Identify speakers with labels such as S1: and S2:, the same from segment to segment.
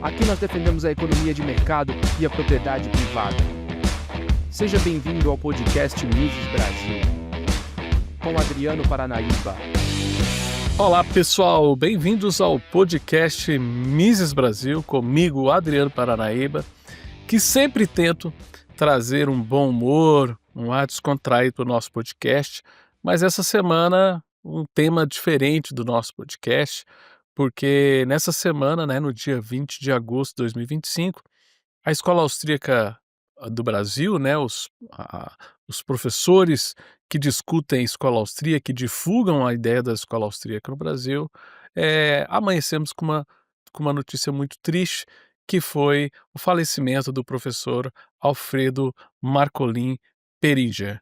S1: Aqui nós defendemos a economia de mercado e a propriedade privada. Seja bem-vindo ao podcast Mises Brasil, com Adriano Paranaíba.
S2: Olá pessoal, bem-vindos ao podcast Mises Brasil, comigo Adriano Paranaíba, que sempre tento trazer um bom humor, um ar descontraído para o nosso podcast, mas essa semana um tema diferente do nosso podcast, porque nessa semana, no dia 20 de agosto de 2025, a Escola Austríaca do Brasil, os professores que discutem a escola austríaca, que divulgam a ideia da escola austríaca no Brasil, amanhecemos com uma notícia muito triste, que foi o falecimento do professor Alfredo Marcolin Peringer.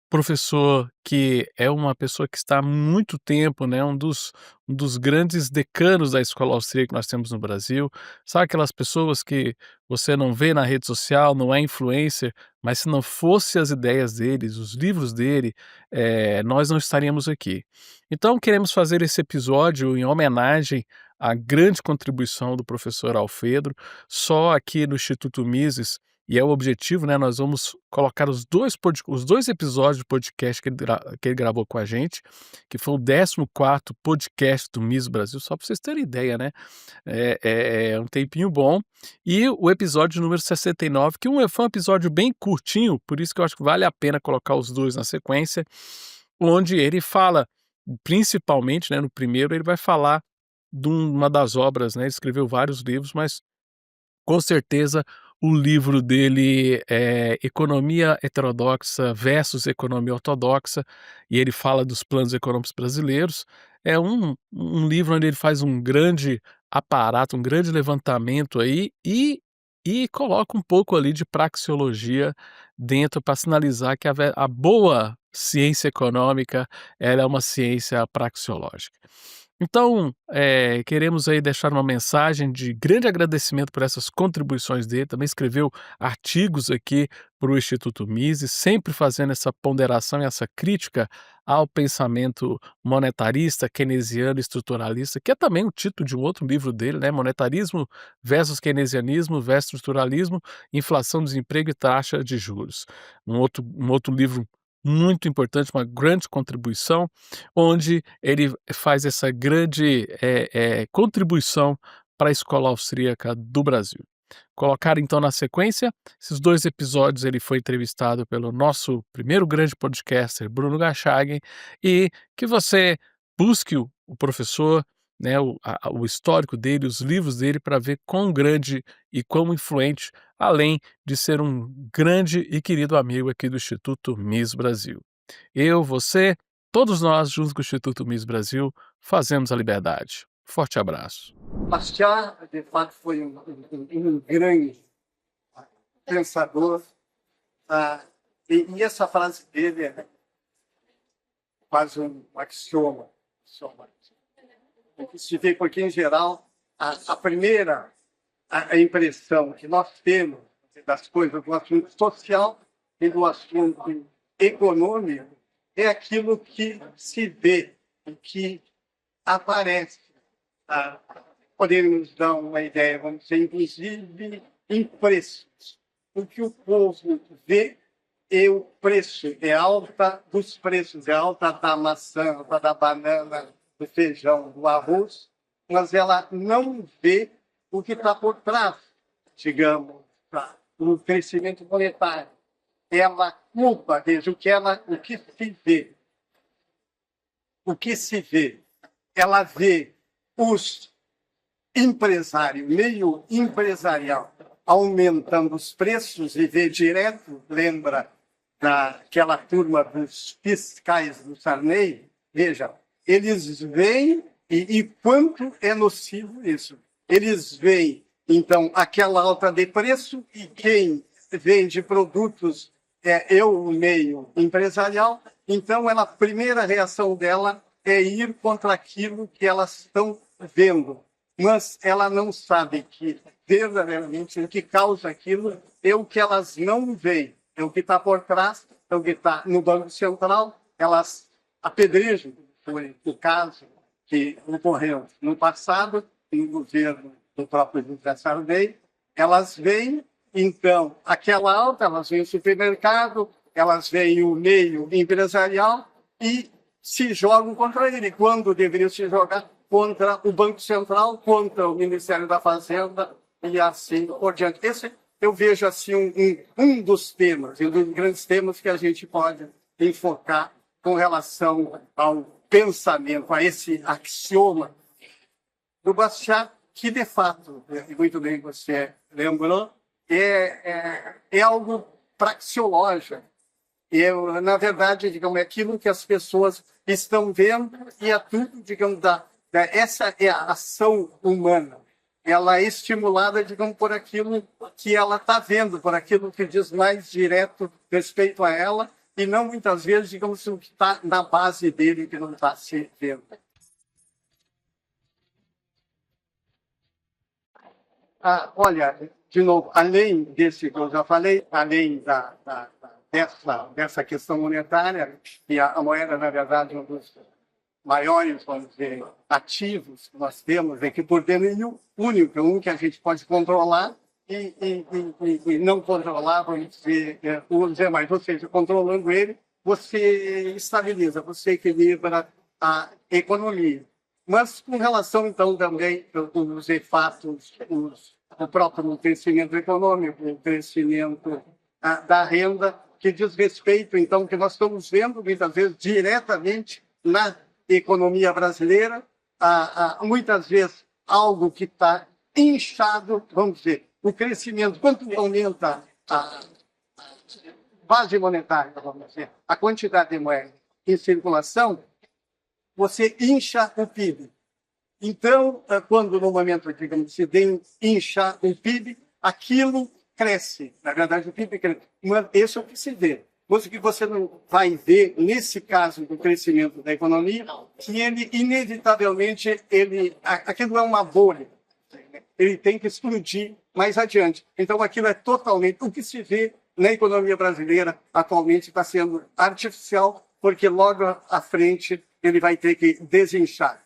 S2: Professor que é uma pessoa que está há muito tempo, um dos grandes decanos da escola austríaca que nós temos no Brasil. Sabe aquelas pessoas que você não vê na rede social, não é influencer, mas se não fosse as ideias deles, os livros dele, nós não estaríamos aqui. Então queremos fazer esse episódio em homenagem à grande contribuição do professor Alfredo, só aqui no Instituto Mises, e é o objetivo, nós vamos colocar os dois episódios do podcast que ele gravou com a gente, que foi o 14º podcast do Mises Brasil, só para vocês terem ideia, É um tempinho bom. E o episódio número 69, que foi um episódio bem curtinho, por isso que eu acho que vale a pena colocar os dois na sequência, onde ele fala, principalmente, no primeiro, ele vai falar de uma das obras, ele escreveu vários livros, mas com certeza o livro dele é Economia Heterodoxa versus Economia Ortodoxa, e ele fala dos planos econômicos brasileiros. É um livro onde ele faz um grande aparato, um grande levantamento aí e coloca um pouco ali de praxeologia dentro para sinalizar que a boa ciência econômica ela é uma ciência praxeológica. Então, queremos aí deixar uma mensagem de grande agradecimento por essas contribuições dele. Também escreveu artigos aqui para o Instituto Mises, sempre fazendo essa ponderação e essa crítica ao pensamento monetarista, keynesiano e estruturalista, que é também o título de um outro livro dele, Monetarismo versus Keynesianismo versus Estruturalismo, Inflação, Desemprego e Taxa de Juros. Um outro livro muito importante, uma grande contribuição, onde ele faz essa grande contribuição para a escola austríaca do Brasil. Colocar então na sequência, esses dois episódios ele foi entrevistado pelo nosso primeiro grande podcaster, Bruno Garchagen, e que você busque o professor, o histórico dele, os livros dele, para ver quão grande e quão influente, além de ser um grande e querido amigo aqui do Instituto Mises Brasil. Eu, você, todos nós, juntos com o Instituto Mises Brasil, fazemos a liberdade. Forte abraço.
S3: Bastiat, de fato, foi um grande pensador, e essa frase dele é quase um axioma. Se vê porque, em geral, a primeira impressão que nós temos das coisas do assunto social e do assunto econômico é aquilo que se vê, o que aparece. Podemos dar uma ideia, vamos dizer, inclusive em preços. O que o povo vê é o preço, é alta dos preços, é alta da maçã, alta da banana, do feijão, do arroz, mas ela não vê o que está por trás, digamos, do crescimento monetário. Ela culpa, veja, o que se vê. O que se vê? Ela vê os empresários, meio empresarial, aumentando os preços e vê direto, lembra daquela turma dos fiscais do Sarney? Veja, eles veem e quanto é nocivo isso. Eles veem, então, aquela alta de preço e quem vende produtos o meio empresarial. Então, a primeira reação dela é ir contra aquilo que elas estão vendo. Mas ela não sabe que, verdadeiramente, o que causa aquilo é o que elas não veem. É o que está por trás, é o que está no Banco Central. Elas apedrejam, foi o caso que ocorreu no passado, no governo do próprio José Sarney, elas veem, então, aquela alta, elas veem o supermercado, elas veem o meio empresarial e se jogam contra ele, quando deveriam se jogar contra o Banco Central, contra o Ministério da Fazenda e assim por diante. Esse eu vejo assim um dos temas, um dos grandes temas que a gente pode enfocar com relação ao pensamento, a esse axioma do Bastiat, que de fato, muito bem você lembrou, é algo praxeológico. Na verdade, digamos, é aquilo que as pessoas estão vendo e é tudo, digamos, essa é a ação humana. Ela é estimulada, digamos, por aquilo que ela está vendo, por aquilo que diz mais direto respeito a ela, e não muitas vezes, digamos, o que está na base dele, que não está se vendo. Olha, de novo, além desse que eu já falei, além dessa questão monetária, e a moeda, na verdade, é um dos maiores, vamos dizer, ativos que nós temos aqui por dentro, único, um que a gente pode controlar e não controlar, vamos dizer mais, ou seja, controlando ele, você estabiliza, você equilibra a economia. Mas com relação, então, também aos efeitos, o próprio crescimento econômico, o crescimento da renda, que diz respeito, então, que nós estamos vendo, muitas vezes, diretamente na economia brasileira, muitas vezes algo que está inchado, vamos dizer, o crescimento, quanto aumenta a base monetária, vamos dizer, a quantidade de moeda em circulação, você incha o PIB. Então, quando no momento, digamos, se incha o PIB, aquilo cresce. Na verdade, o PIB cresce. Esse é o que se vê. Mas o que você não vai ver, nesse caso do crescimento da economia, que ele, inevitavelmente, aquilo é uma bolha. Ele tem que explodir mais adiante. Então, aquilo é totalmente... O que se vê na economia brasileira atualmente está sendo artificial, porque logo à frente ele vai ter que desinchar.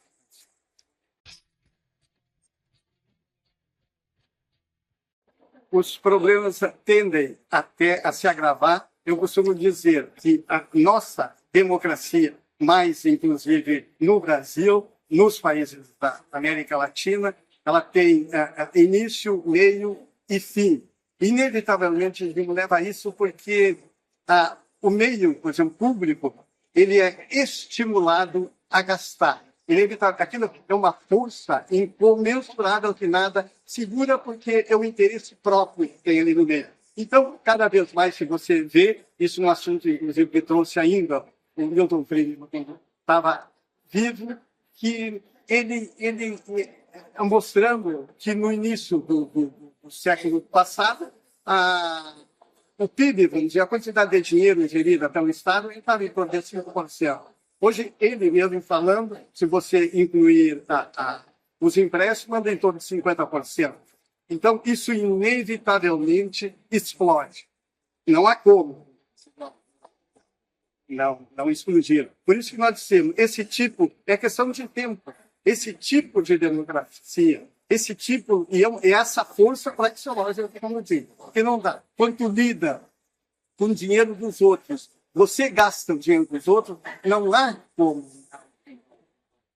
S3: Os problemas tendem até a se agravar. Eu costumo dizer que a nossa democracia, mais inclusive no Brasil, nos países da América Latina, ela tem início, meio e fim. Inevitavelmente, leva a isso porque o meio, por exemplo, público, ele é estimulado a gastar. Aquilo é uma força incomensurável que nada segura, porque é o interesse próprio que tem ali no meio. Então, cada vez mais, se você vê, isso é um assunto, inclusive, que trouxe ainda o Milton Friedman, quando estava vivo, que ele mostrando que no início do século passado, o PIB, vamos dizer, a quantidade de dinheiro gerida pelo Estado estava em torno de 5%. Hoje, ele mesmo falando, se você incluir os empréstimos, anda em torno de 50%. Então, isso inevitavelmente explode. Não há como não explodir. Por isso que nós dissemos, esse tipo, é questão de tempo, esse tipo de democracia, esse tipo, e essa força praxeológica, como eu digo, que não dá. Quanto lida com o dinheiro dos outros, você gasta o dinheiro dos outros, não há como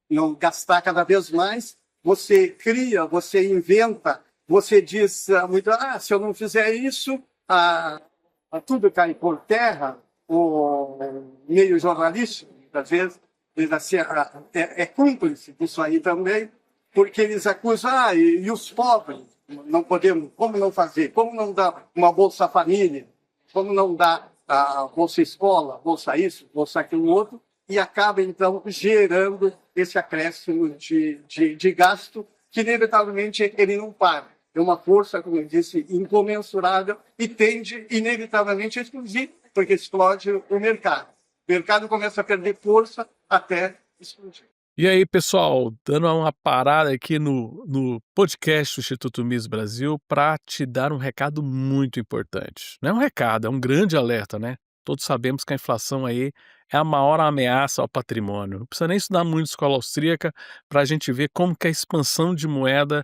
S3: não gastar cada vez mais, você cria, você inventa, você diz muito, se eu não fizer isso, tudo cai por terra. O meio jornalístico, às vezes, é cúmplice disso aí também, porque eles acusam, e os pobres, não podemos, como não fazer? Como não dar uma Bolsa Família? Como não dar a Bolsa Escola, Bolsa isso, Bolsa aquilo outro? E acaba, então, gerando esse acréscimo de gasto que, inevitavelmente, ele não para. É uma força, como eu disse, incomensurável e tende, inevitavelmente, a explodir, porque explode o mercado. O mercado começa a perder força até explodir.
S2: E aí, pessoal, dando uma parada aqui no podcast do Instituto Mises Brasil para te dar um recado muito importante. Não é um recado, é um grande alerta, né? Todos sabemos que a inflação aí é a maior ameaça ao patrimônio. Não precisa nem estudar muito escola austríaca para a gente ver como que a expansão de moeda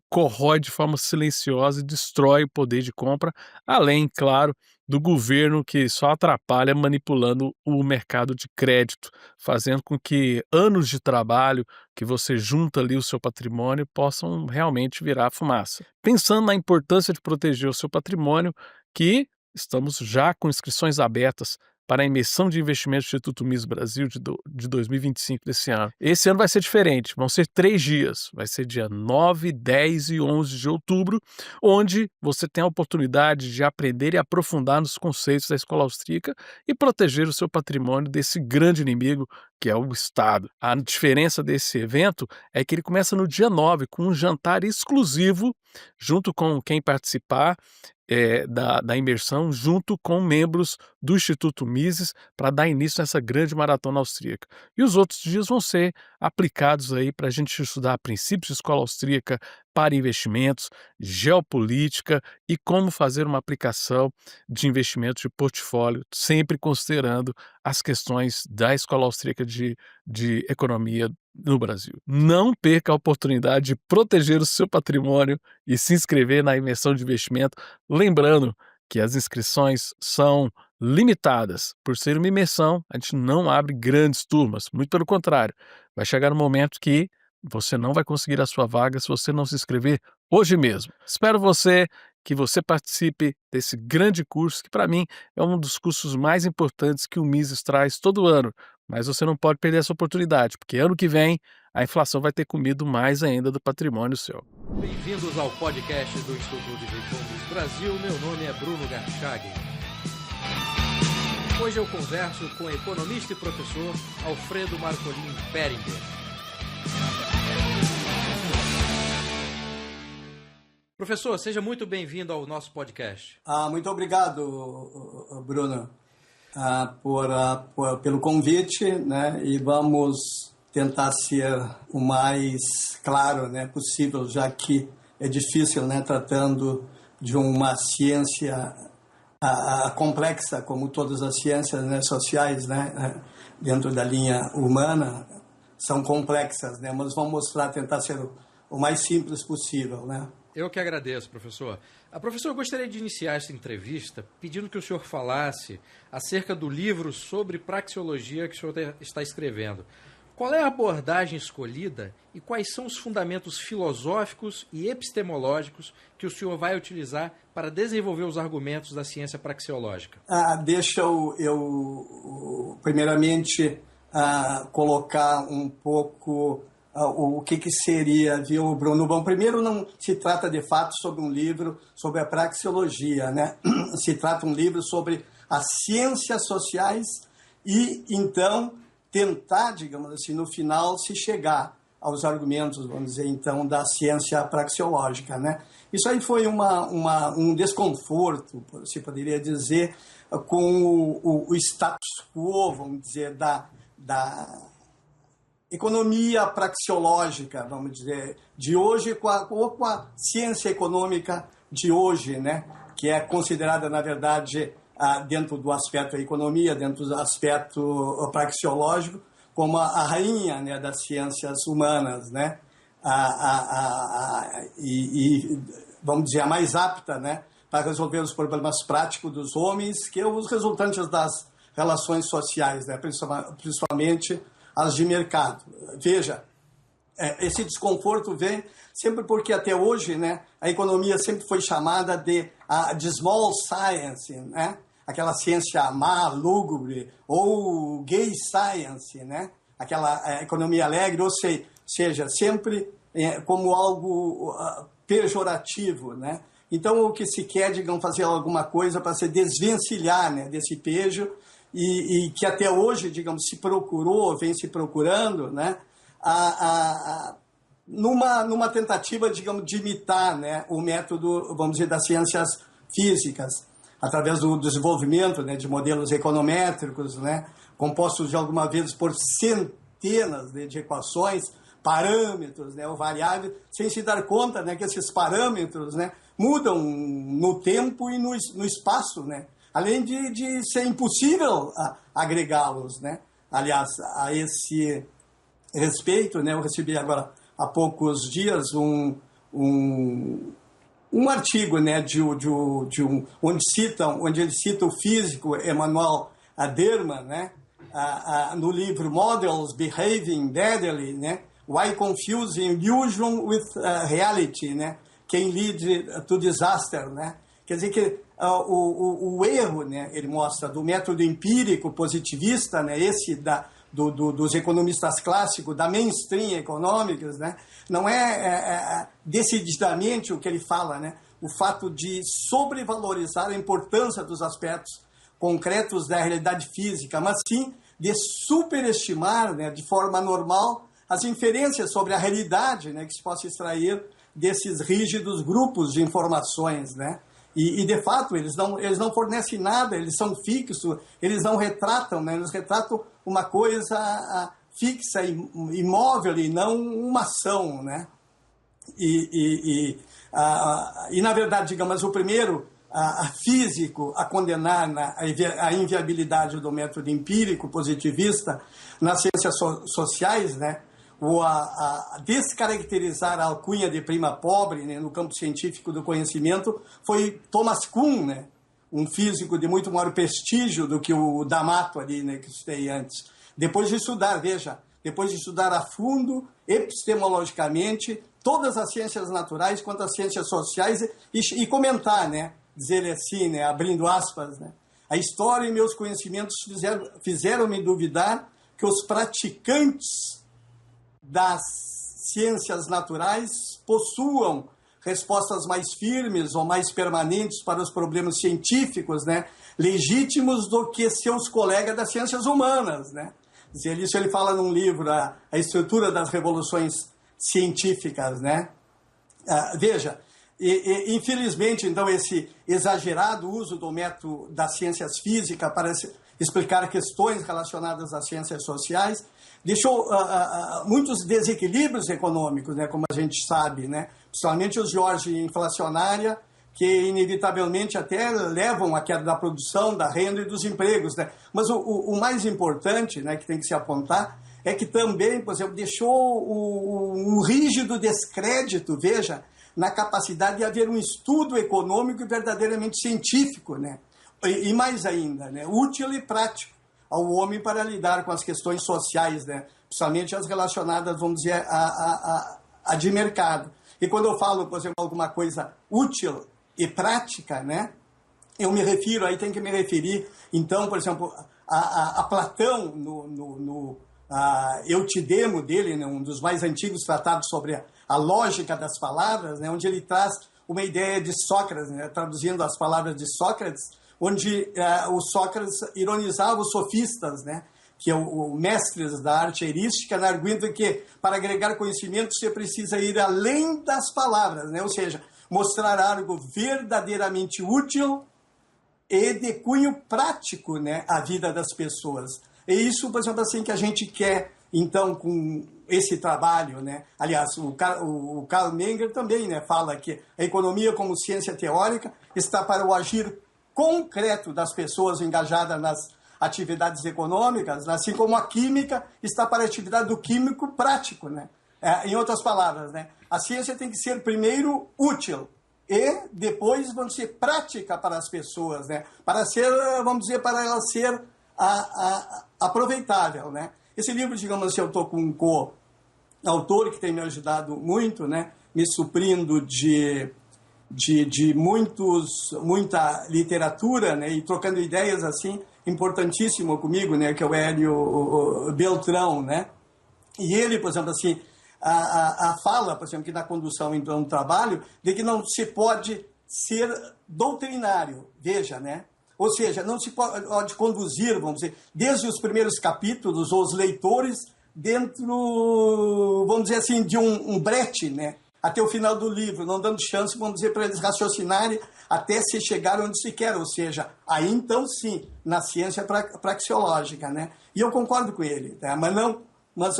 S2: corrói de forma silenciosa e destrói o poder de compra, além, claro, do governo que só atrapalha manipulando o mercado de crédito, fazendo com que anos de trabalho que você junta ali o seu patrimônio possam realmente virar fumaça. Pensando na importância de proteger o seu patrimônio, que estamos já com inscrições abertas para a emissão de investimentos do Instituto Mises Brasil de 2025 desse ano. Esse ano vai ser diferente, vão ser 3 dias, vai ser dia 9, 10 e 11 de outubro, onde você tem a oportunidade de aprender e aprofundar nos conceitos da escola austríaca e proteger o seu patrimônio desse grande inimigo que é o Estado. A diferença desse evento é que ele começa no dia 9, com um jantar exclusivo, junto com quem participar da imersão, junto com membros do Instituto Mises, para dar início nessa grande maratona austríaca. E os outros dias vão ser aplicados aí para a gente estudar princípios de escola austríaca para investimentos, geopolítica e como fazer uma aplicação de investimentos de portfólio, sempre considerando as questões da escola austríaca de economia no Brasil. Não perca a oportunidade de proteger o seu patrimônio e se inscrever na imersão de investimento, lembrando que as inscrições são limitadas. Por ser uma imersão, a gente não abre grandes turmas, muito pelo contrário. Vai chegar um momento que você não vai conseguir a sua vaga se você não se inscrever hoje mesmo. Espero que você participe desse grande curso, que para mim é um dos cursos mais importantes que o Mises traz todo ano. Mas você não pode perder essa oportunidade, porque ano que vem a inflação vai ter comido mais ainda do patrimônio seu.
S4: Bem-vindos ao podcast do Instituto de Mises Brasil. Meu nome é Bruno Garchagen. Hoje eu converso com o economista e professor Alfredo Marcolin Beringer. Professor, seja muito bem-vindo ao nosso podcast.
S3: Muito obrigado, Bruno, pelo convite, né? E vamos tentar ser o mais claro, né, possível, já que é difícil, né, tratando de uma ciência complexa, como todas as ciências, né, sociais, né, dentro da linha humana, são complexas, né? Mas vamos tentar ser o mais simples possível, né?
S4: Eu que agradeço, professor. Professor, eu gostaria de iniciar essa entrevista pedindo que o senhor falasse acerca do livro sobre praxeologia que o senhor está escrevendo. Qual é a abordagem escolhida e quais são os fundamentos filosóficos e epistemológicos que o senhor vai utilizar para desenvolver os argumentos da ciência praxeológica?
S3: Deixa eu primeiramente, colocar um pouco o que seria, viu, Bruno? Bom, primeiro, não se trata de fato sobre um livro sobre a praxeologia, né? Se trata um livro sobre as ciências sociais e, então, tentar, digamos assim, no final, se chegar aos argumentos, vamos dizer, então, da ciência praxeológica, né? Isso aí foi um desconforto, se poderia dizer, com o status quo, vamos dizer, da economia praxeológica, vamos dizer, de hoje, com a ciência econômica de hoje, né? Que é considerada, na verdade, dentro do aspecto da economia, dentro do aspecto praxeológico, como a rainha, né, das ciências humanas, né? E, vamos dizer, a mais apta, né, para resolver os problemas práticos dos homens, que são os resultantes das relações sociais, né, principalmente as de mercado. Veja, esse desconforto vem sempre porque até hoje, né, a economia sempre foi chamada de small science, né? Aquela ciência má, lúgubre, ou gay science, né? Aquela economia alegre, ou seja, sempre como algo pejorativo, né? Então, o que se quer, digamos, fazer alguma coisa para se desvencilhar, né, desse pejo, e que até hoje, digamos, vem se procurando, né, numa tentativa, digamos, de imitar, né, o método, vamos dizer, das ciências físicas, através do desenvolvimento, né, de modelos econométricos, né, compostos de alguma vez por centenas de equações, parâmetros, né, ou variáveis, sem se dar conta, né, que esses parâmetros, né, mudam no tempo e no espaço, né, além de ser impossível agregá-los, né? Aliás, a esse respeito, né, eu recebi agora há poucos dias um artigo, né, onde ele cita o físico Emmanuel Derman, né, no livro Models Behaving Deadly, né, Why Confusing Illusion with Reality, né, Can Lead to Disaster, né. Quer dizer que o erro, né, ele mostra, do método empírico positivista, né, esse dos economistas clássicos, da mainstream econômicas, né, não é decididamente o que ele fala, né, o fato de sobrevalorizar a importância dos aspectos concretos da realidade física, mas sim de superestimar, né, de forma normal as inferências sobre a realidade, né, que se possa extrair desses rígidos grupos de informações, né. E de fato, eles não fornecem nada, eles são fixos, eles não retratam, né? Eles retratam uma coisa fixa, imóvel, e não uma ação, né? E na verdade, digamos, o primeiro físico a condenar a inviabilidade do método empírico positivista nas ciências sociais, né? Ou a descaracterizar a alcunha de prima pobre, né, no campo científico do conhecimento, foi Thomas Kuhn, né, um físico de muito maior prestígio do que o D'Amato ali, né, que eu citei antes. Depois de estudar a fundo, epistemologicamente, todas as ciências naturais quanto as ciências sociais e comentar, né, dizer ele assim, né, abrindo aspas, né, a história e meus conhecimentos fizeram-me duvidar que os praticantes das ciências naturais possuam respostas mais firmes ou mais permanentes para os problemas científicos, né, legítimos do que seus colegas das ciências humanas, né. Isso ele fala num livro, a estrutura das revoluções científicas, né. Veja, infelizmente, então, esse exagerado uso do método das ciências físicas para explicar questões relacionadas às ciências sociais deixou muitos desequilíbrios econômicos, né, como a gente sabe, né, principalmente os de origem inflacionária, que inevitavelmente até levam à queda da produção, da renda e dos empregos, né. Mas o mais importante, né, que tem que se apontar é que também, por exemplo, deixou um rígido descrédito, veja, na capacidade de haver um estudo econômico verdadeiramente científico, né, e mais ainda, né, útil e prático ao homem para lidar com as questões sociais, né? Principalmente as relacionadas, vamos dizer, a de mercado. E quando eu falo, por exemplo, alguma coisa útil e prática, né? Eu me refiro, aí tem que me referir, então, por exemplo, a Platão, no Eutidemo dele, né? Um dos mais antigos tratados sobre a lógica das palavras, né? Onde ele traz uma ideia de Sócrates, né? Traduzindo as palavras de Sócrates, onde o Sócrates ironizava os sofistas, né, que é o mestres da arte erística, arguindo que para agregar conhecimento você precisa ir além das palavras, né, ou seja, mostrar algo verdadeiramente útil e de cunho prático, né, à vida das pessoas. E isso, por exemplo, assim que a gente quer, então, com esse trabalho, né? Aliás, o Karl Menger também, né, fala que a economia como ciência teórica está para o agir concreto das pessoas engajadas nas atividades econômicas, assim como a química está para a atividade do químico prático, né? Em outras palavras, né, a ciência tem que ser primeiro útil e depois, vamos dizer, prática para as pessoas, né, para ser, vamos dizer, para ela ser aproveitável, né. Esse livro, digamos assim, eu estou com um co-autor que tem me ajudado muito, né, me suprindo de muita literatura, né, e trocando ideias assim, importantíssimo comigo, né, que é o Hélio Beltrão, né, e ele, por exemplo, assim, fala, por exemplo, que na condução então do trabalho, de que não se pode ser doutrinário, veja, né, ou seja, não se pode conduzir, vamos dizer, desde os primeiros capítulos, os leitores dentro, vamos dizer assim, de um brete, né, até o final do livro, não dando chance, vamos dizer, para eles raciocinarem até se chegar onde se quer, ou seja, aí então sim, na ciência praxeológica, né? E eu concordo com ele, né? Mas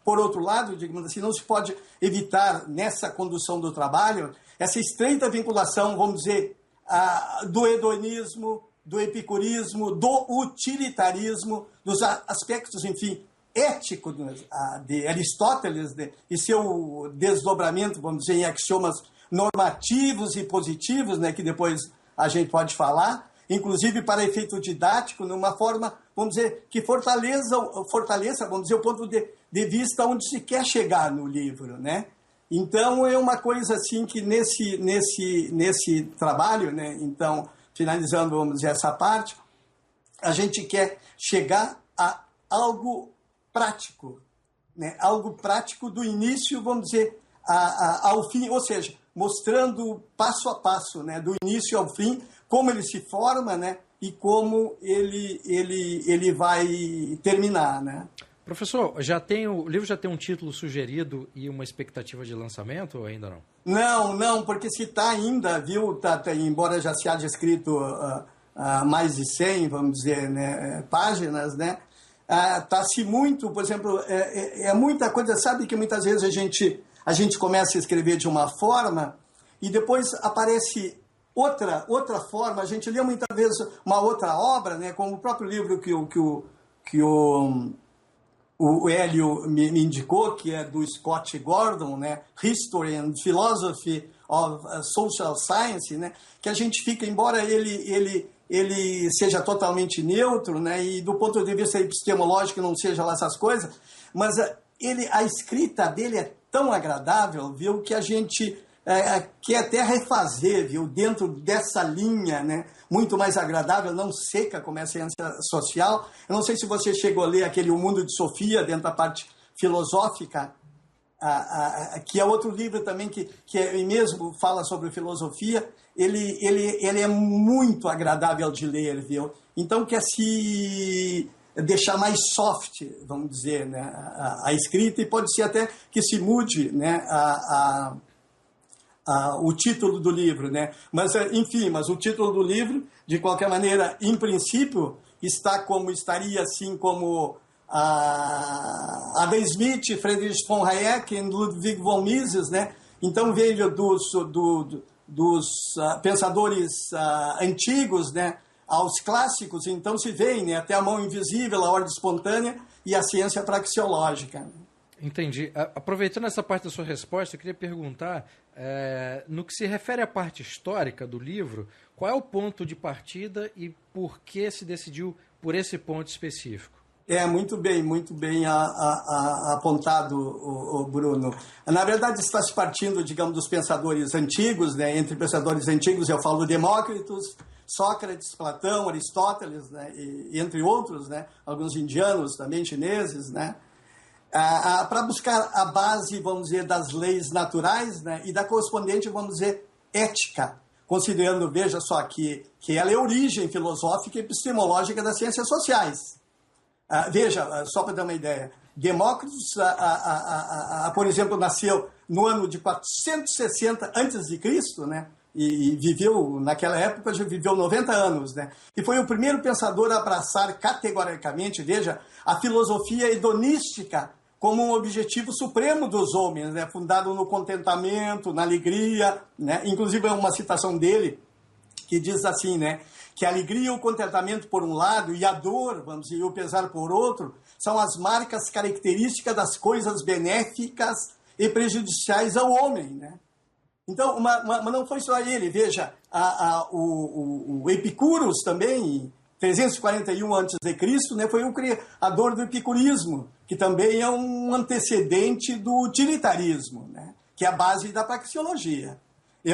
S3: por outro lado, digamos assim, não se pode evitar nessa condução do trabalho essa estreita vinculação, vamos dizer, do hedonismo do epicurismo, do utilitarismo, dos aspectos, enfim, éticos de Aristóteles e seu desdobramento, vamos dizer, em axiomas normativos e positivos, né, que depois a gente pode falar, inclusive para efeito didático, numa forma, vamos dizer, que fortaleça, vamos dizer, o ponto de vista onde se quer chegar no livro, né? Então, é uma coisa assim que nesse trabalho, né, então, finalizando, vamos dizer, essa parte, a gente quer chegar a algo prático, né? Algo prático do início, vamos dizer, ao fim, ou seja, mostrando passo a passo, né, do início ao fim, como ele se forma, né, e como ele vai terminar, né?
S4: Professor, o livro já tem um título sugerido e uma expectativa de lançamento ou ainda não?
S3: Não, porque se está ainda, viu, embora já se haja escrito mais de 100, vamos dizer, né, páginas, né, está-se muito, por exemplo, é muita coisa, sabe que muitas vezes a gente começa a escrever de uma forma e depois aparece outra forma, a gente lê muitas vezes uma outra obra, né, como o próprio livro que o Hélio me indicou, que é do Scott Gordon, né, History and Philosophy of Social Science, né, que a gente fica, embora ele seja totalmente neutro, né, e do ponto de vista epistemológico não seja lá essas coisas, mas a escrita dele é tão agradável, viu, que a gente quer até refazer, viu, dentro dessa linha, né, muito mais agradável, não seca como é a ciência social. Eu não sei se você chegou a ler aquele O Mundo de Sofia, dentro da parte filosófica, que é outro livro também que mesmo fala sobre filosofia. Ele é muito agradável de ler, viu? Então quer se deixar mais soft, vamos dizer, né, a escrita, e pode ser até que se mude, né, o título do livro, né? Mas, enfim, o título do livro, de qualquer maneira, em princípio, estaria assim como Adam Smith, Friedrich von Hayek e Ludwig von Mises, né? Então veio dos pensadores antigos, né, aos clássicos, então se vê, né, até a mão invisível, a ordem espontânea e a ciência praxeológica.
S4: Entendi. Aproveitando essa parte da sua resposta, eu queria perguntar, no que se refere à parte histórica do livro, qual é o ponto de partida e por que se decidiu por esse ponto específico?
S3: Muito bem apontado, o Bruno. Na verdade, está se partindo, digamos, dos pensadores antigos, né? Entre pensadores antigos eu falo Demócritos, Sócrates, Platão, Aristóteles, né? E entre outros, né? Alguns indianos também, chineses, né? Para buscar a base, vamos dizer, das leis naturais, né? E da correspondente, vamos dizer, ética, considerando, veja só, que ela é a origem filosófica e epistemológica das ciências sociais. Veja, só para dar uma ideia, Demócritos, por exemplo, nasceu no ano de 460 a.C., né? E viveu, naquela época, já viveu 90 anos, né? E foi o primeiro pensador a abraçar categoricamente, veja, a filosofia hedonística como um objetivo supremo dos homens, né? Fundado no contentamento, na alegria, né? Inclusive, é uma citação dele que diz assim, né? Que a alegria e o contentamento por um lado e a dor, vamos dizer, e o pesar por outro, são as marcas características das coisas benéficas e prejudiciais ao homem, né? Então, mas não foi só ele, veja, o Epicúros também, em 341 a.C., né, foi o criador do epicurismo, que também é um antecedente do utilitarismo, né, que é a base da praxeologia.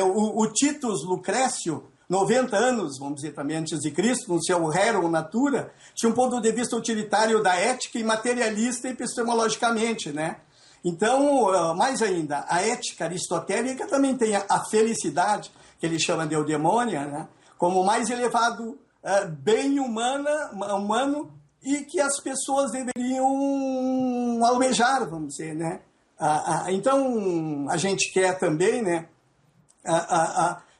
S3: O Titus Lucrécio, 90 anos, vamos dizer também, antes de Cristo, no seu Rerum Natura, tinha um ponto de vista utilitário da ética e materialista epistemologicamente, né? Então, mais ainda, a ética aristotélica também tem a felicidade, que ele chama de eudemônia, né? Como o mais elevado bem humano e que as pessoas deveriam almejar, vamos dizer, né? Então, a gente quer também, né,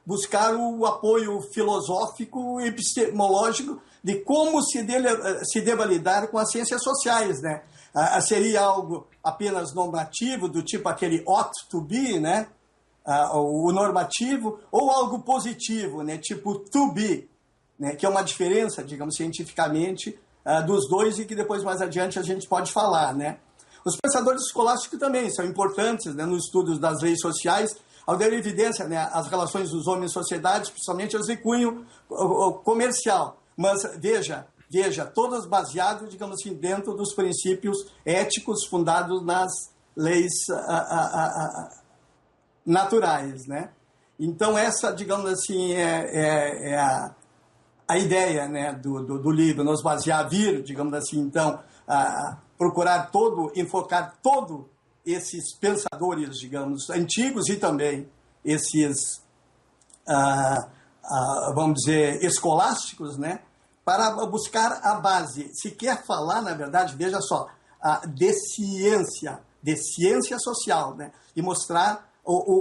S3: buscar o apoio filosófico e epistemológico de como se deva lidar com as ciências sociais, né? Seria algo apenas normativo, do tipo aquele ought to be, né? O normativo, ou algo positivo, né? Tipo to be, né, que é uma diferença, digamos, cientificamente, dos dois e que depois, mais adiante, a gente pode falar, né? Os pensadores escolásticos também são importantes, né, nos estudos das leis sociais, ao dar evidência, né, as relações dos homens em sociedade, principalmente as de cunho comercial. Mas, veja, todas baseadas, digamos assim, dentro dos princípios éticos fundados nas leis naturais, né? Então, essa, digamos assim, é a ideia, né, do livro, nos basear, digamos assim, então, procurar enfocar todo esses pensadores, digamos, antigos e também esses, vamos dizer, escolásticos, né, para buscar a base. Se quer falar, na verdade, veja só, de ciência social, né, e mostrar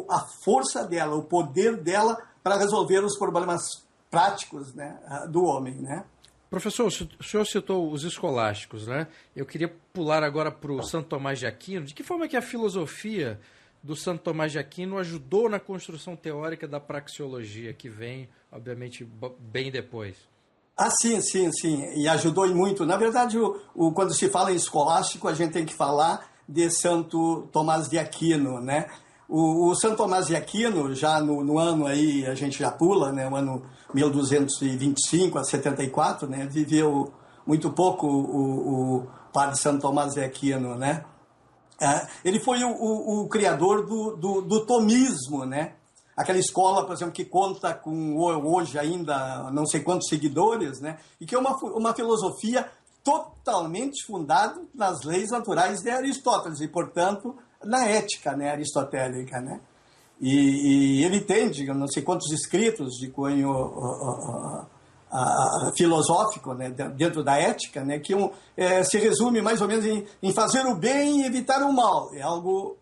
S3: a força dela, o poder dela para resolver os problemas práticos, né, do homem, né?
S4: Professor, o senhor citou os escolásticos, né? Eu queria pular agora para o Santo Tomás de Aquino. De que forma que a filosofia do Santo Tomás de Aquino ajudou na construção teórica da praxeologia, que vem, obviamente, bem depois?
S3: Sim. E ajudou e muito. Na verdade, quando se fala em escolástico, a gente tem que falar de Santo Tomás de Aquino, né? O Santo Tomás de Aquino, já no ano aí, a gente já pula, né, o ano 1225 a 74, né, viveu muito pouco o padre Santo Tomás de Aquino, né. Ele foi o criador do tomismo, né, aquela escola, por exemplo, que conta com hoje ainda não sei quantos seguidores, né, e que é uma filosofia totalmente fundada nas leis naturais de Aristóteles e, portanto, na ética, né, aristotélica, né? E ele tem, digamos, não sei quantos escritos de cunho filosófico, né, dentro da ética, né, que se resume mais ou menos em fazer o bem e evitar o mal. É algo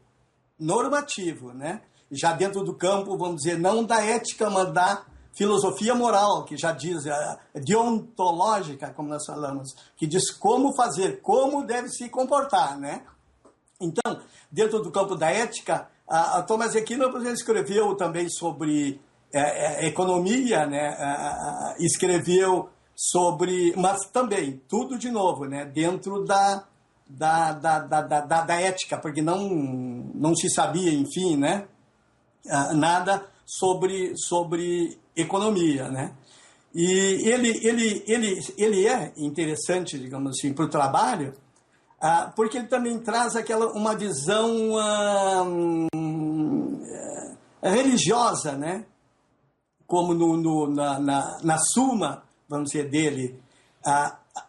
S3: normativo, né? Já dentro do campo, vamos dizer, não da ética, mas da filosofia moral, que já diz, deontológica, como nós falamos, que diz como fazer, como deve se comportar, né? Então, dentro do campo da ética, a Tomás de Aquino, por exemplo, escreveu também sobre economia, né? Escreveu sobre, mas também, tudo de novo, né? Dentro da ética, porque não se sabia, enfim, né? Nada sobre economia, né? E ele é interessante, digamos assim, para o trabalho, porque ele também traz uma visão religiosa, né? Como na Suma, vamos dizer, dele,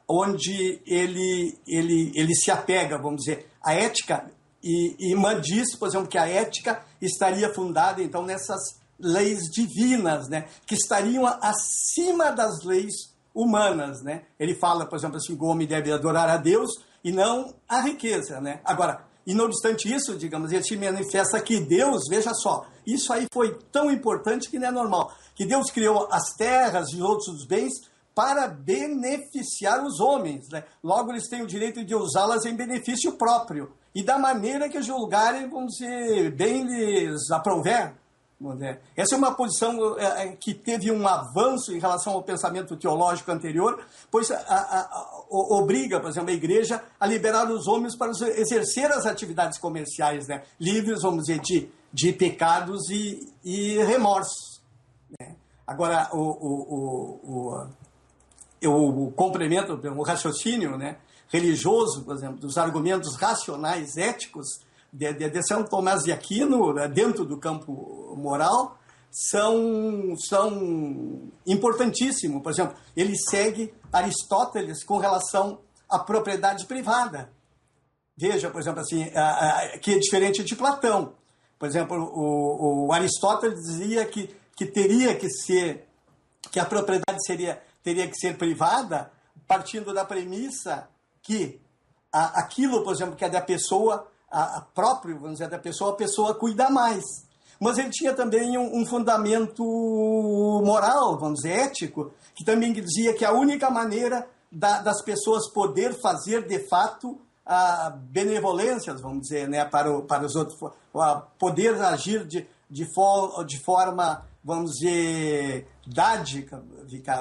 S3: onde ele se apega, vamos dizer, à ética, e diz, por exemplo, que a ética estaria fundada, então, nessas leis divinas, né? Que estariam acima das leis humanas, né? Ele fala, por exemplo, assim, que o homem deve adorar a Deus e não a riqueza, né? Agora, e não obstante isso, digamos, ele se manifesta que Deus, veja só, isso aí foi tão importante que não é normal, que Deus criou as terras e outros bens para beneficiar os homens, né? Logo, eles têm o direito de usá-las em benefício próprio e da maneira que julgarem, vamos dizer, bem lhes aprouver. Essa é uma posição que teve um avanço em relação ao pensamento teológico anterior, pois obriga, por exemplo, a igreja a liberar os homens para exercer as atividades comerciais, né? Livres, vamos dizer, de pecados e remorsos, né? Agora, eu complemento o raciocínio, né, religioso, por exemplo, dos argumentos racionais, éticos, de São Tomás de Aquino, dentro do campo moral, são importantíssimos. Por exemplo, ele segue Aristóteles com relação à propriedade privada. Veja, por exemplo, assim, que é diferente de Platão. Por exemplo, o Aristóteles dizia que a propriedade teria que ser privada, partindo da premissa que aquilo, por exemplo, que é da pessoa, próprio, vamos dizer, da pessoa, a pessoa cuida mais. Mas ele tinha também um fundamento moral, vamos dizer, ético, que também dizia que a única maneira das pessoas poder fazer, de fato, benevolências, vamos dizer, né, para os outros, poder agir de forma, vamos dizer, dádica,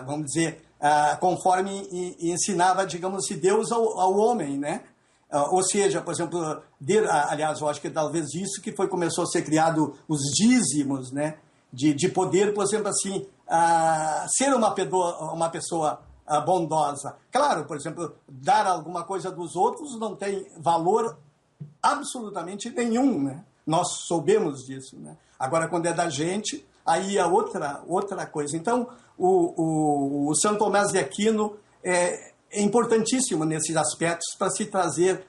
S3: vamos dizer, conforme ensinava, digamos assim, Deus ao homem, né? Ou seja, por exemplo, aliás, eu acho que talvez isso que começou a ser criado os dízimos, né? De poder, por exemplo, assim, ser uma pessoa bondosa. Claro, por exemplo, dar alguma coisa dos outros não tem valor absolutamente nenhum, né? Nós soubemos disso, né? Agora, quando é da gente, aí é outra coisa. Então, o São Tomás de Aquino é importantíssimo nesses aspectos para se trazer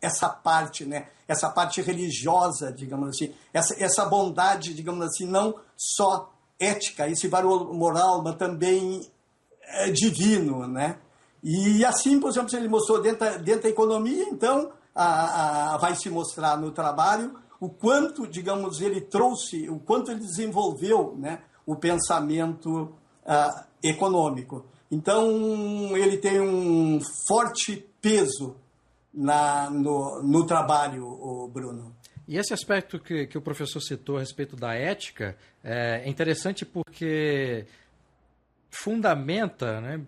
S3: essa parte, né? Essa parte religiosa, digamos assim, essa bondade, digamos assim, não só ética, esse valor moral, mas também divino, né? E assim, por exemplo, ele mostrou dentro da economia, então vai se mostrar no trabalho o quanto, digamos, ele trouxe, o quanto ele desenvolveu, né, o pensamento econômico. Então, ele tem um forte peso no trabalho, Bruno.
S4: E esse aspecto que o professor citou a respeito da ética é interessante porque fundamenta, né,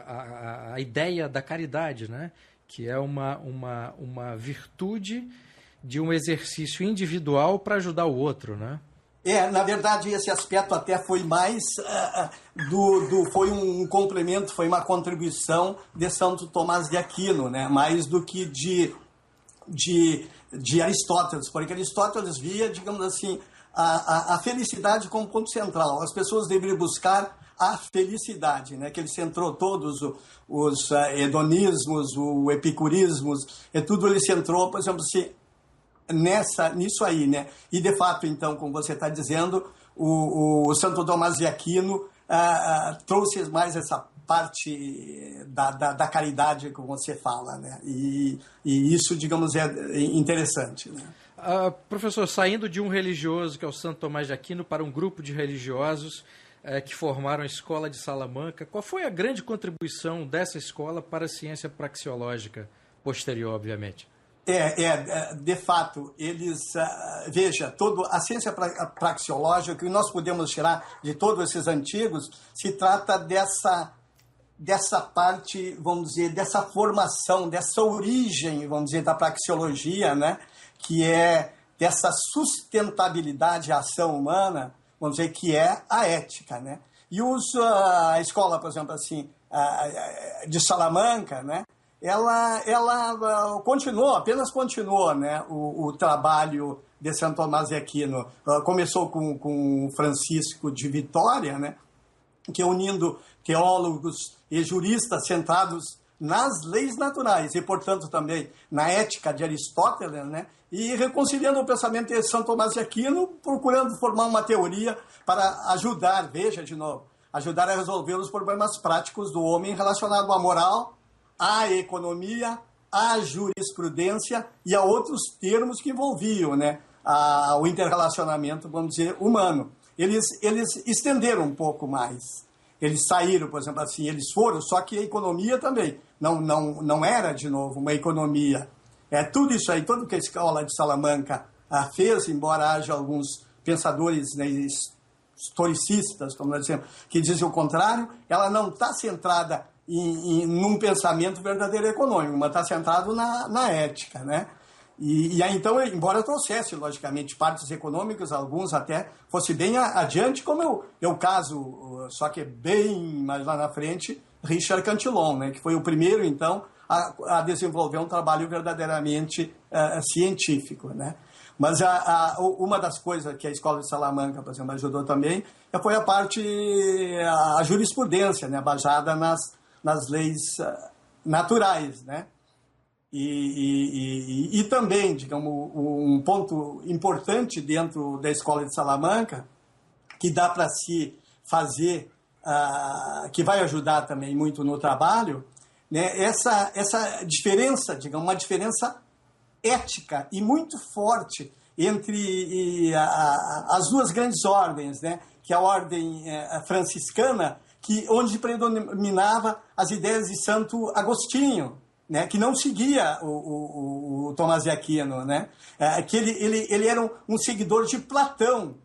S4: a ideia da caridade, né, que é uma virtude de um exercício individual para ajudar o outro, né?
S3: Na verdade, esse aspecto até foi mais foi um complemento, foi uma contribuição de Santo Tomás de Aquino, né? Mais do que de Aristóteles, porque Aristóteles via, digamos assim, a felicidade como ponto central. As pessoas deveriam buscar a felicidade, né? Que ele centrou todos os hedonismos, o epicurismos, tudo ele centrou, por exemplo, nisso aí, né? E de fato, então, como você está dizendo, o Santo Tomás de Aquino trouxe mais essa parte da caridade, como você fala, né? E isso, digamos, é interessante, né?
S4: Professor, saindo de um religioso, que é o Santo Tomás de Aquino, para um grupo de religiosos que formaram a Escola de Salamanca, qual foi a grande contribuição dessa escola para a ciência praxeológica posterior, obviamente?
S3: De fato, eles, veja, a ciência praxeológica, que nós podemos tirar de todos esses antigos, se trata dessa parte, vamos dizer, dessa formação, dessa origem, vamos dizer, da praxeologia, né? Que é dessa sustentabilidade à ação humana, vamos dizer, que é a ética, né? E a escola, por exemplo, assim, de Salamanca, né? Ela apenas continuou, né, o trabalho de Santo Tomás de Aquino. Começou com Francisco de Vitória, né, que unindo teólogos e juristas centrados nas leis naturais e, portanto, também na ética de Aristóteles, né, e reconciliando o pensamento de Santo Tomás de Aquino, procurando formar uma teoria para ajudar, veja de novo, ajudar a resolver os problemas práticos do homem relacionado à moral, à economia, à jurisprudência e a outros termos que envolviam, né, o interrelacionamento, vamos dizer, humano. Eles estenderam um pouco mais. Eles saíram, por exemplo, assim, eles foram, só que a economia também não era, de novo, uma economia. Tudo isso aí, tudo que a Escola de Salamanca fez, embora haja alguns pensadores, né, historicistas, como nós dizemos, que dizem o contrário, ela não está centrada num pensamento verdadeiro econômico, mas está centrado na ética, né? E aí, então, embora trouxesse, logicamente, partes econômicas, alguns até fosse bem adiante, como é o caso, só que bem mais lá na frente, Richard Cantillon, né? Que foi o primeiro, então, a desenvolver um trabalho verdadeiramente científico, né? Mas uma das coisas que a Escola de Salamanca, por exemplo, ajudou também foi a jurisprudência, né? Baseada nas leis naturais, né? E também, digamos, um ponto importante dentro da Escola de Salamanca, que dá para se fazer, que vai ajudar também muito no trabalho, né? Essa diferença, digamos, uma diferença ética e muito forte entre as duas grandes ordens, né? Que é a ordem franciscana, onde predominava as ideias de Santo Agostinho, né, que não seguia o Tomás de Aquino, né, que ele era um seguidor de Platão,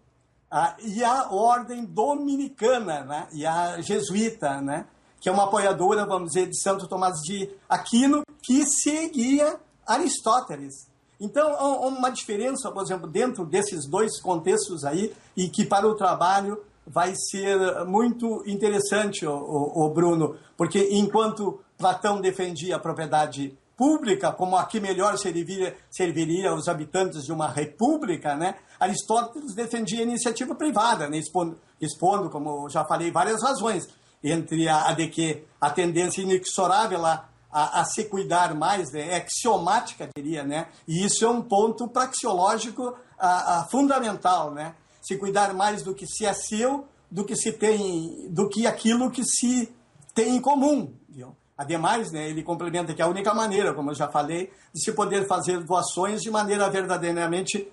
S3: e a ordem dominicana, né? E a jesuíta, né? Que é uma apoiadora, vamos dizer, de Santo Tomás de Aquino, que seguia Aristóteles. Então, há uma diferença, por exemplo, dentro desses dois contextos aí, e que para o trabalho vai ser muito interessante, o Bruno, porque enquanto Platão defendia a propriedade pública, como a que melhor serviria aos habitantes de uma república, né? Aristóteles defendia a iniciativa privada, né? expondo, como já falei, várias razões, entre a de que a tendência inexorável a se cuidar mais, né? É axiomática, diria, né? E isso é um ponto praxeológico fundamental, né? Se cuidar mais do que se é seu, do que aquilo que se tem em comum, viu? Ademais, né, ele complementa que a única maneira, como eu já falei, de se poder fazer doações de maneira verdadeiramente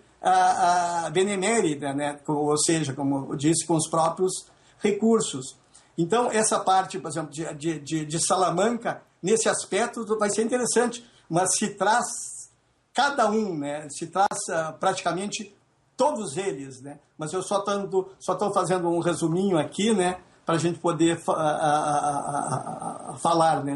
S3: benemérita, né? Ou seja, como eu disse, com os próprios recursos. Então, essa parte, por exemplo, de Salamanca, nesse aspecto, vai ser interessante, mas se traz cada um, né? Se traz praticamente todos eles, né? Mas eu só estou fazendo um resuminho aqui, né? Para a gente poder falar, né?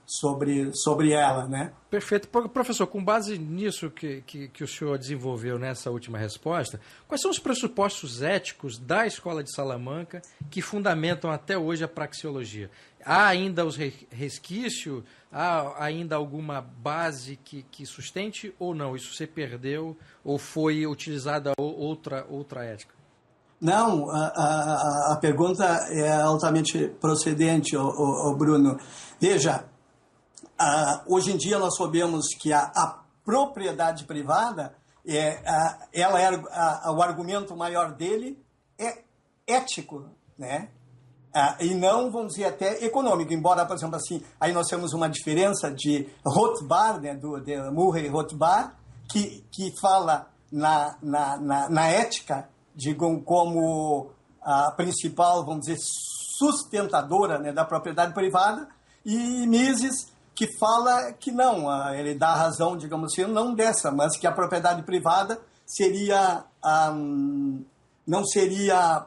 S3: sobre ela, né?
S4: Perfeito. Professor, com base nisso que o senhor desenvolveu nessa última resposta, quais são os pressupostos éticos da Escola de Salamanca que fundamentam até hoje a praxeologia? Há ainda os resquícios? Há ainda alguma base que sustente ou não? Isso se perdeu ou foi utilizada outra ética?
S3: Não, a pergunta é altamente procedente, Bruno. Veja, hoje em dia nós sabemos que a propriedade privada, o argumento maior dele é ético, né? E não, vamos dizer, até econômico, embora, por exemplo, assim, aí nós temos uma diferença de Rothbard, né, de Murray Rothbard, que fala na ética, digam, como a principal, vamos dizer, sustentadora, né, da propriedade privada, e Mises, que fala que não, ele dá a razão, digamos assim, não dessa, mas que a propriedade privada não seria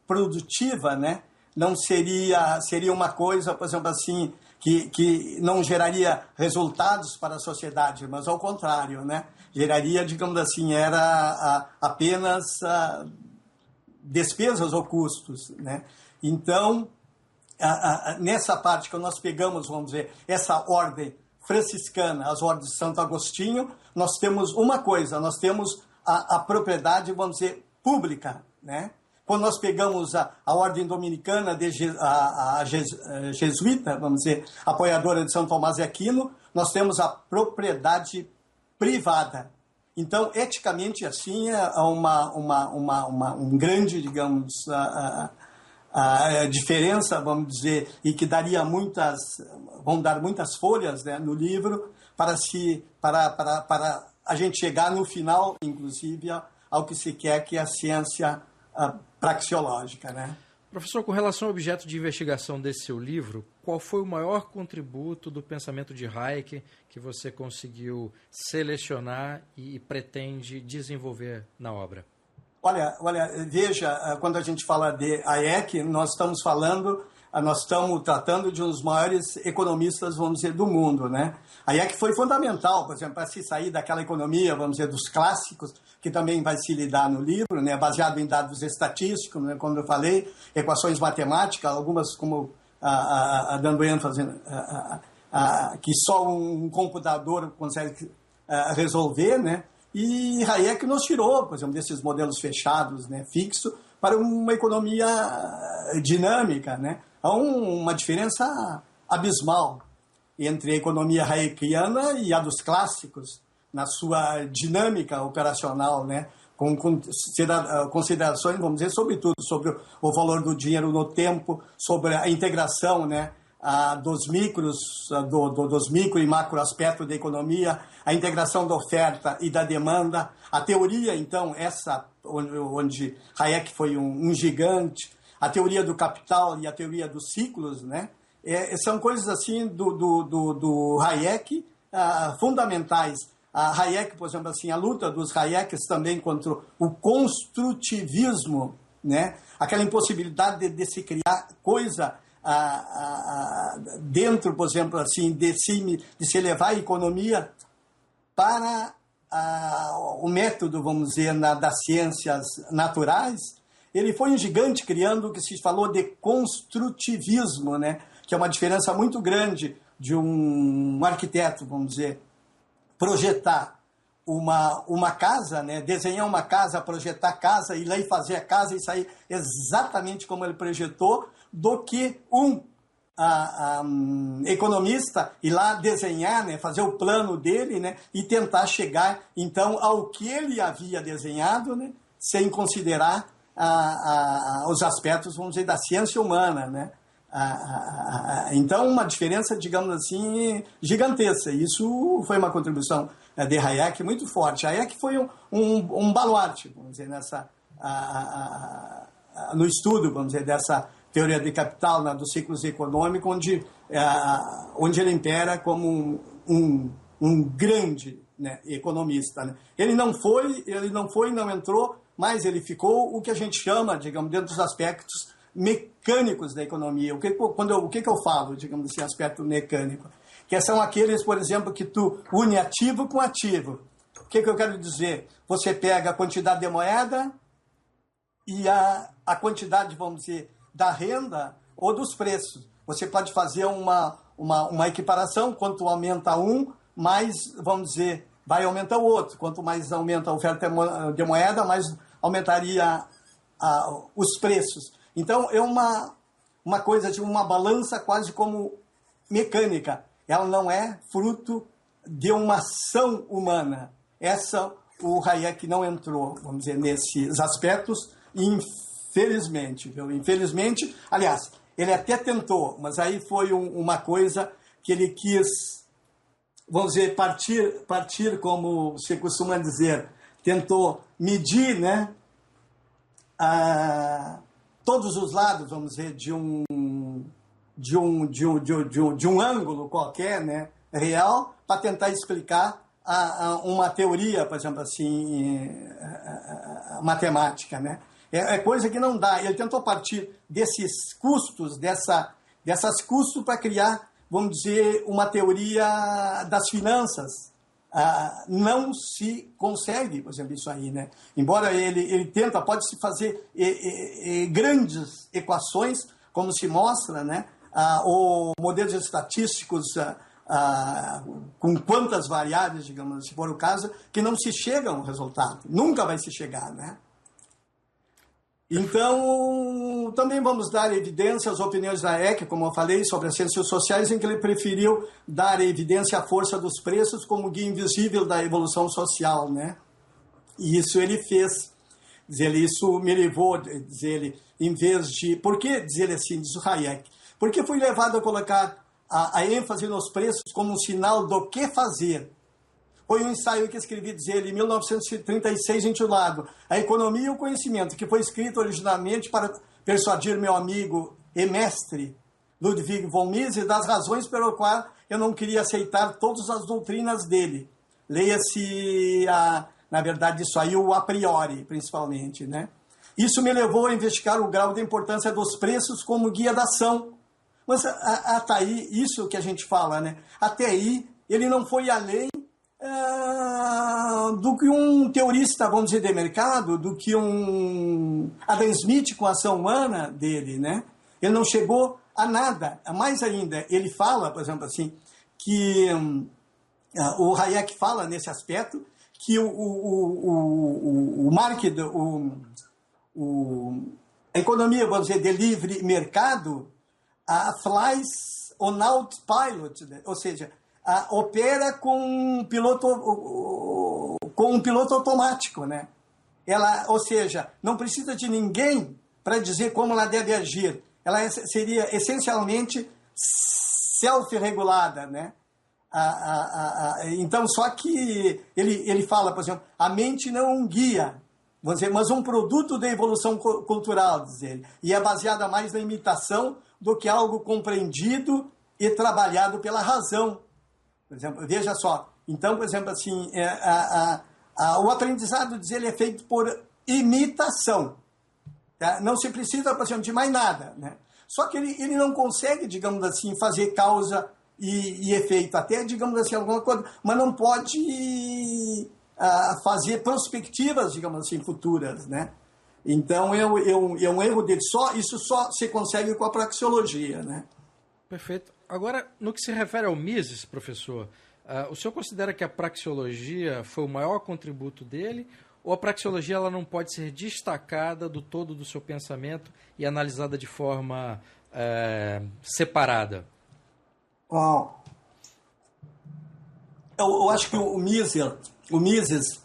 S3: produtiva, né? Não seria uma coisa, por exemplo, assim, que não geraria resultados para a sociedade, mas ao contrário, né? Geraria, digamos assim, apenas despesas ou custos, né? Então, nessa parte que nós pegamos, vamos dizer, essa ordem franciscana, as ordens de Santo Agostinho, nós temos uma coisa, nós temos a propriedade, vamos dizer, pública, né? Quando nós pegamos a ordem dominicana, a jesuíta, vamos dizer, apoiadora de São Tomás de Aquino, nós temos a propriedade privada. Então, eticamente, assim, é um grande, digamos, diferença, vamos dizer, e que vão dar muitas folhas, né, no livro para a gente chegar no final, inclusive, ao que se quer, que é a ciência praxeológica, né?
S4: Professor, com relação ao objeto de investigação desse seu livro, qual foi o maior contributo do pensamento de Hayek que você conseguiu selecionar e pretende desenvolver na obra?
S3: Olha, veja, quando a gente fala de Hayek, nós estamos tratando de um dos maiores economistas, vamos dizer, do mundo, né? Hayek foi fundamental, por exemplo, para se sair daquela economia, vamos dizer, dos clássicos, que também vai se lidar no livro, né? Baseado em dados estatísticos, né? Como eu falei, equações matemáticas, algumas como dando ênfase que só um computador consegue resolver, né? E Hayek nos tirou, por exemplo, desses modelos fechados, né, fixo, para uma economia dinâmica, né? Há uma diferença abismal entre a economia hayekiana e a dos clássicos, na sua dinâmica operacional, né? Com considerações, vamos dizer, sobretudo sobre o valor do dinheiro no tempo, sobre a integração, né, dos micros, dos micro e macro aspectos da economia, a integração da oferta e da demanda, a teoria, então, essa onde Hayek foi um gigante, a teoria do capital e a teoria dos ciclos, né? São coisas assim do Hayek fundamentais. a Hayek, por exemplo, assim, a luta dos Hayeks também contra o construtivismo, né? Aquela impossibilidade de se criar coisa dentro, por exemplo, assim, de se levar a economia para o método, vamos dizer, das ciências naturais. Ele foi um gigante criando o que se falou de construtivismo, né? Que é uma diferença muito grande de um arquiteto, vamos dizer, projetar uma casa, né? Desenhar uma casa, projetar a casa, ir lá e fazer a casa e sair exatamente como ele projetou, do que um economista ir lá desenhar, né? Fazer o plano dele, né? E tentar chegar, então, ao que ele havia desenhado, né? Sem considerar os aspectos, vamos dizer, da ciência humana, né? Então, uma diferença, digamos assim, gigantesca. Isso foi uma contribuição de Hayek muito forte. Hayek foi um baluarte, vamos dizer, no estudo, vamos dizer, dessa teoria de capital, dos ciclos econômicos, onde ele impera como um grande, né, economista, né? Ele não entrou, mas ele ficou o que a gente chama, digamos, dentro dos aspectos mecânicos da economia. O que eu falo, digamos assim, aspecto mecânico? Que são aqueles, por exemplo, que tu une ativo com ativo. O que eu quero dizer? Você pega a quantidade de moeda e a quantidade, vamos dizer, da renda ou dos preços. Você pode fazer uma equiparação, quanto aumenta um, mais, vamos dizer, vai aumentar o outro. Quanto mais aumenta a oferta de moeda, mais aumentaria os preços. Então, é uma coisa de uma balança quase como mecânica. Ela não é fruto de uma ação humana. O Hayek não entrou, vamos dizer, nesses aspectos, infelizmente. Viu? Infelizmente, aliás, ele até tentou, mas aí foi uma coisa que ele quis, vamos dizer, partir, como se costuma dizer, tentou medir, né, todos os lados, vamos dizer, de um ângulo qualquer, né, real, para tentar explicar uma teoria, por exemplo, assim, matemática, né? É coisa que não dá. Ele tentou partir desses custos, dessas custos para criar, vamos dizer, uma teoria das finanças. Não se consegue, por exemplo, isso aí, né? Embora ele tenta, pode-se fazer grandes equações, como se mostra, né? Ou modelos estatísticos com quantas variáveis, digamos, se for o caso, que não se chega a um resultado. Nunca vai se chegar, né? Então, também vamos dar evidência às opiniões da Hayek, como eu falei, sobre as ciências sociais, em que ele preferiu dar evidência à força dos preços como guia invisível da evolução social, né? E isso ele fez. Diz ele, isso me levou, diz ele, em vez de... Por que, diz ele assim, diz o Hayek? Porque fui levado a colocar a ênfase nos preços como um sinal do que fazer. Foi um ensaio que escrevi, diz ele, em 1936, intitulado A Economia e o Conhecimento, que foi escrito originalmente para persuadir meu amigo e mestre Ludwig von Mises das razões pelo qual eu não queria aceitar todas as doutrinas dele. Leia-se, na verdade, isso aí, o a priori, principalmente, né? Isso me levou a investigar o grau de importância dos preços como guia da ação. Mas até aí, isso que a gente fala, né? Até aí, ele não foi além do que um teorista, vamos dizer, de mercado, do que um Adam Smith com a ação humana dele, né? Ele não chegou a nada. Mais ainda, ele fala, por exemplo, assim, que o Hayek fala nesse aspecto que o market, a economia, vamos dizer, de livre mercado, flies on autopilot, né? Ou seja, opera com um piloto automático, né? Ou seja, não precisa de ninguém para dizer como ela deve agir. Ela seria essencialmente self-regulada, né? Então, só que ele fala, por exemplo, a mente não é um guia, vamos dizer, mas um produto da evolução cultural, diz ele, e é baseada mais na imitação do que algo compreendido e trabalhado pela razão. Por exemplo, veja só, Então, por exemplo, assim, o aprendizado dele é feito por imitação. Tá? Não se precisa, por exemplo, de mais nada, né? Só que ele não consegue, digamos assim, fazer causa e efeito, até, digamos assim, alguma coisa, mas não pode fazer perspectivas, digamos assim, futuras, né? Então, é um erro dele. Isso só se consegue com a praxeologia, né?
S4: Perfeito. Agora, no que se refere ao Mises, professor, o senhor considera que a praxeologia foi o maior contributo dele, ou a praxeologia ela não pode ser destacada do todo do seu pensamento e analisada de forma separada?
S3: Bom, eu acho que o Mises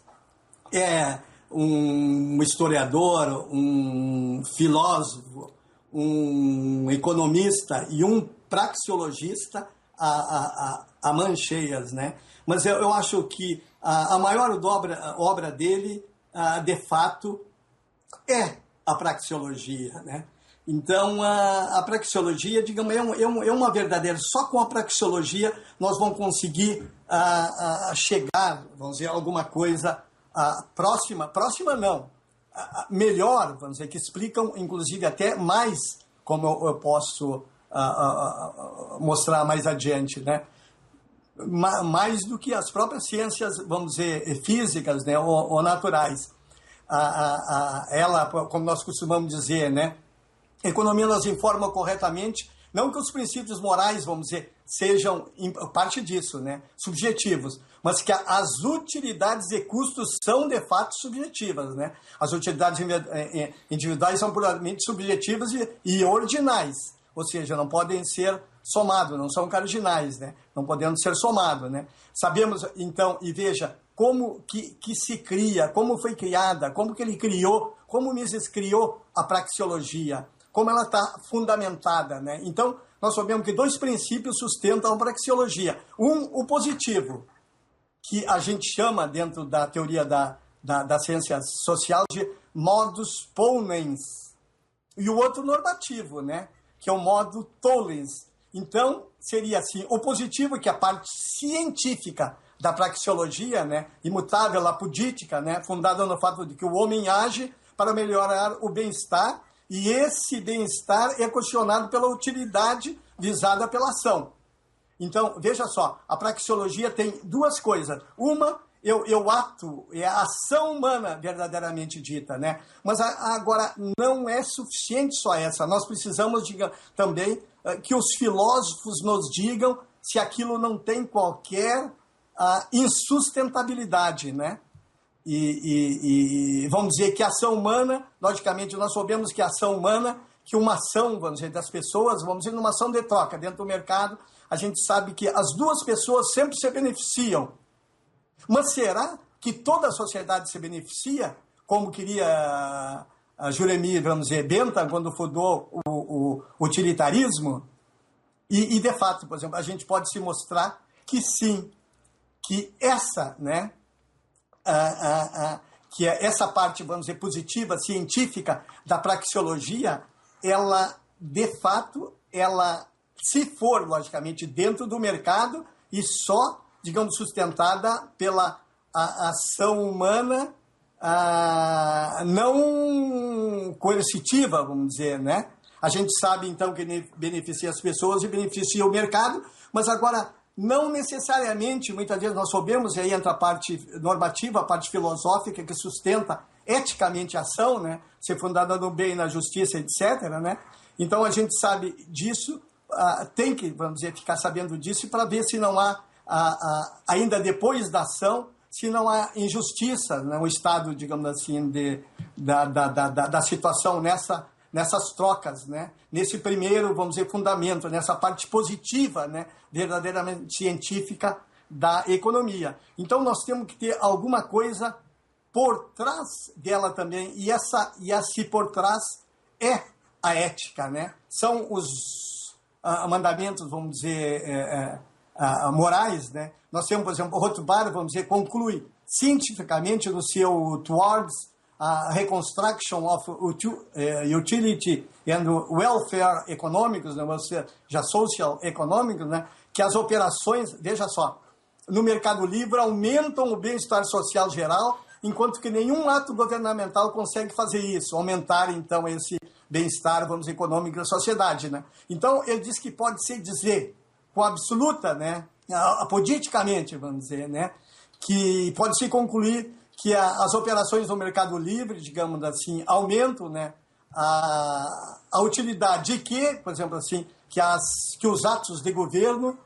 S3: é um historiador, um filósofo, um economista e um praxeologista a mãos cheias, né? Mas eu acho que a maior obra dele, de fato, é a praxeologia, né? Então, a praxeologia, digamos, é uma verdadeira... Só com a praxeologia nós vamos conseguir chegar, vamos dizer, a alguma coisa próxima não, melhor, vamos dizer, que explicam, inclusive, até mais, como eu posso mostrar mais adiante, né? Mais do que as próprias ciências, vamos dizer, físicas, né, ou naturais. Ela, como nós costumamos dizer, né, a economia nos informa corretamente, não que os princípios morais, vamos dizer, sejam parte disso, né, subjetivos, mas que as utilidades e custos são, de fato, subjetivas, né? As utilidades individuais são puramente subjetivas e ordinais, ou seja, não podem ser somados, não são cardinais, né? Não podendo ser somados, né? Sabemos, então, e veja, como que se cria, como foi criada, como que ele criou, como Mises criou a praxeologia, como ela está fundamentada, né? Então, nós sabemos que 2 princípios sustentam a praxeologia. O positivo, que a gente chama, dentro da teoria da ciência social, de modus ponens, e o outro normativo, né? Que é o modo tollens. Então, seria assim, o positivo, que é a parte científica da praxeologia, né? Imutável, apodítica, né? Fundada no fato de que o homem age para melhorar o bem-estar, e esse bem-estar é questionado pela utilidade visada pela ação. Então, veja só, a praxeologia tem 2 coisas. Uma é o ato, é a ação humana verdadeiramente dita, né? Mas agora, não é suficiente só essa. Nós precisamos também que os filósofos nos digam se aquilo não tem qualquer insustentabilidade, né? E vamos dizer que a ação humana, logicamente, nós sabemos que a ação humana, que uma ação, vamos dizer, das pessoas, vamos dizer, numa ação de troca dentro do mercado, a gente sabe que as 2 pessoas sempre se beneficiam. Mas será que toda a sociedade se beneficia, como queria Juremi, vamos dizer, Bentham, quando fundou o utilitarismo? E, de fato, por exemplo, a gente pode se mostrar que sim, que essa, né, que é essa parte, vamos dizer, positiva, científica da praxeologia, ela, de fato, ela, se for, logicamente, dentro do mercado e só, digamos, sustentada pela ação humana não coercitiva, vamos dizer, né? A gente sabe, então, que beneficia as pessoas e beneficia o mercado, mas agora, não necessariamente, muitas vezes nós sabemos, e aí entra a parte normativa, a parte filosófica, que sustenta eticamente a ação, né? Ser fundada no bem, na justiça, etc., né? Então, a gente sabe disso, tem que, vamos dizer, ficar sabendo disso para ver se não há, ainda depois da ação, se não há injustiça, né? O estado, digamos assim, da situação nessas trocas, né? Nesse primeiro, vamos dizer, fundamento, nessa parte positiva, né? Verdadeiramente científica da economia. Então, nós temos que ter alguma coisa por trás dela também, e esse por trás é a ética, né? São os mandamentos, vamos dizer, morais, né? Nós temos, por exemplo, o Rothbard, vamos dizer, conclui cientificamente no seu Towards Reconstruction of Utility and Welfare Economics, né? Já social econômicos, né? Que as operações, veja só, no Mercado Livre aumentam o bem-estar social geral, enquanto que nenhum ato governamental consegue fazer isso, aumentar, então, esse bem-estar, vamos dizer, econômico da sociedade, né? Então, ele diz que pode-se dizer, com absoluta, né, politicamente, vamos dizer, né, que pode-se concluir que as operações no Mercado Livre, digamos assim, aumentam, né, a utilidade, de que, por exemplo, assim, que os atos de governo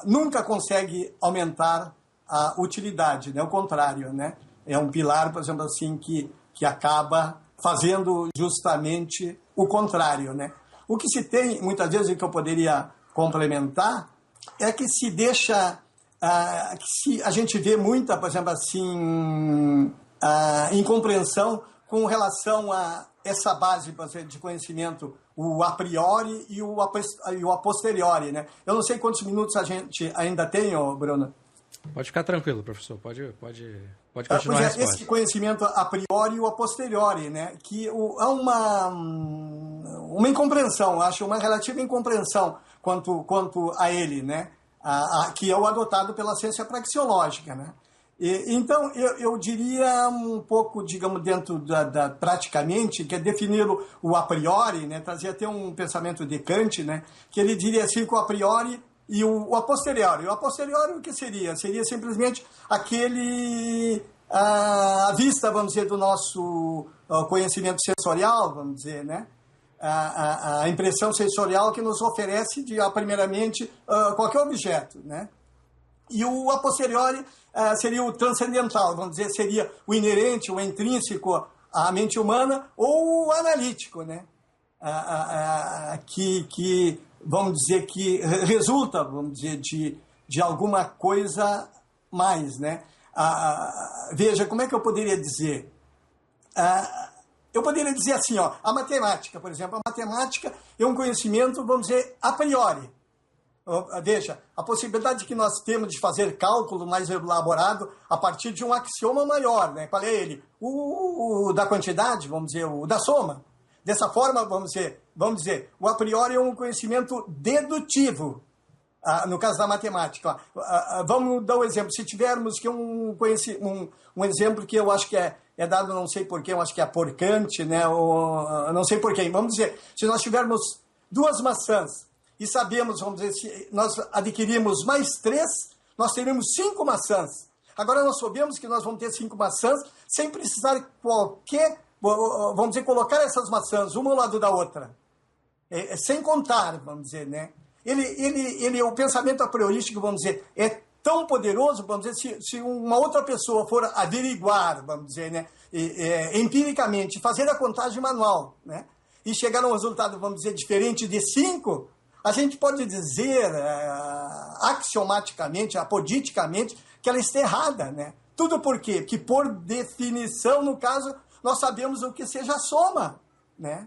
S3: nunca conseguem aumentar a utilidade, né? O contrário, né? É um pilar, por exemplo, assim, que acaba fazendo justamente o contrário, né? O que se tem, muitas vezes, e que eu poderia complementar, é que se deixa, que a gente vê muita, por exemplo, assim, incompreensão com relação a essa base de conhecimento, o a priori e o a posteriori, né? Eu não sei quantos minutos a gente ainda tem, Bruno.
S4: Pode ficar tranquilo, professor. Pode continuar a resposta.
S3: Esse conhecimento a priori e o a posteriori, né? Que há uma incompreensão, acho uma relativa incompreensão quanto a ele, né? Que é o adotado pela ciência praxeológica, né? Então, eu diria um pouco, digamos, dentro praticamente, que é definir o a priori, né? Trazer até um pensamento de Kant, né? Que ele diria assim, que o a priori e o a posteriori. O a posteriori, o que seria? Seria simplesmente a vista, vamos dizer, do nosso conhecimento sensorial, vamos dizer, né? A impressão sensorial que nos oferece, primeiramente, qualquer objeto, né? E o a posteriori seria o transcendental, vamos dizer, seria o inerente, o intrínseco à mente humana, ou o analítico, né? Que vamos dizer, que resulta, vamos dizer, de alguma coisa mais, né? Veja, como é que eu poderia dizer? Eu poderia dizer assim, a matemática, por exemplo. A matemática é um conhecimento, vamos dizer, a priori. Veja, a possibilidade que nós temos de fazer cálculo mais elaborado a partir de um axioma maior, né? Qual é ele? O da quantidade, vamos dizer, o da soma. Dessa forma, vamos dizer, o a priori é um conhecimento dedutivo, no caso da matemática. Vamos dar um exemplo. Se tivermos que um exemplo que eu acho que é dado, não sei porquê, eu acho que é por Kant, né? Ou, não sei porquê. Vamos dizer, se nós tivermos 2 maçãs e sabemos, vamos dizer, se nós adquirimos mais 3, nós teremos 5 maçãs. Agora nós sabemos que nós vamos ter 5 maçãs sem precisar vamos dizer, colocar essas maçãs uma ao lado da outra. Sem contar, vamos dizer, né? O pensamento a priorístico, vamos dizer, é tão poderoso, vamos dizer, se uma outra pessoa for averiguar, vamos dizer, né, empiricamente, fazer a contagem manual, né, e chegar a um resultado, vamos dizer, diferente de 5, a gente pode dizer axiomaticamente, apoditicamente, que ela está errada, né? Tudo por quê? Que, por definição, no caso, nós sabemos o que seja a soma, né?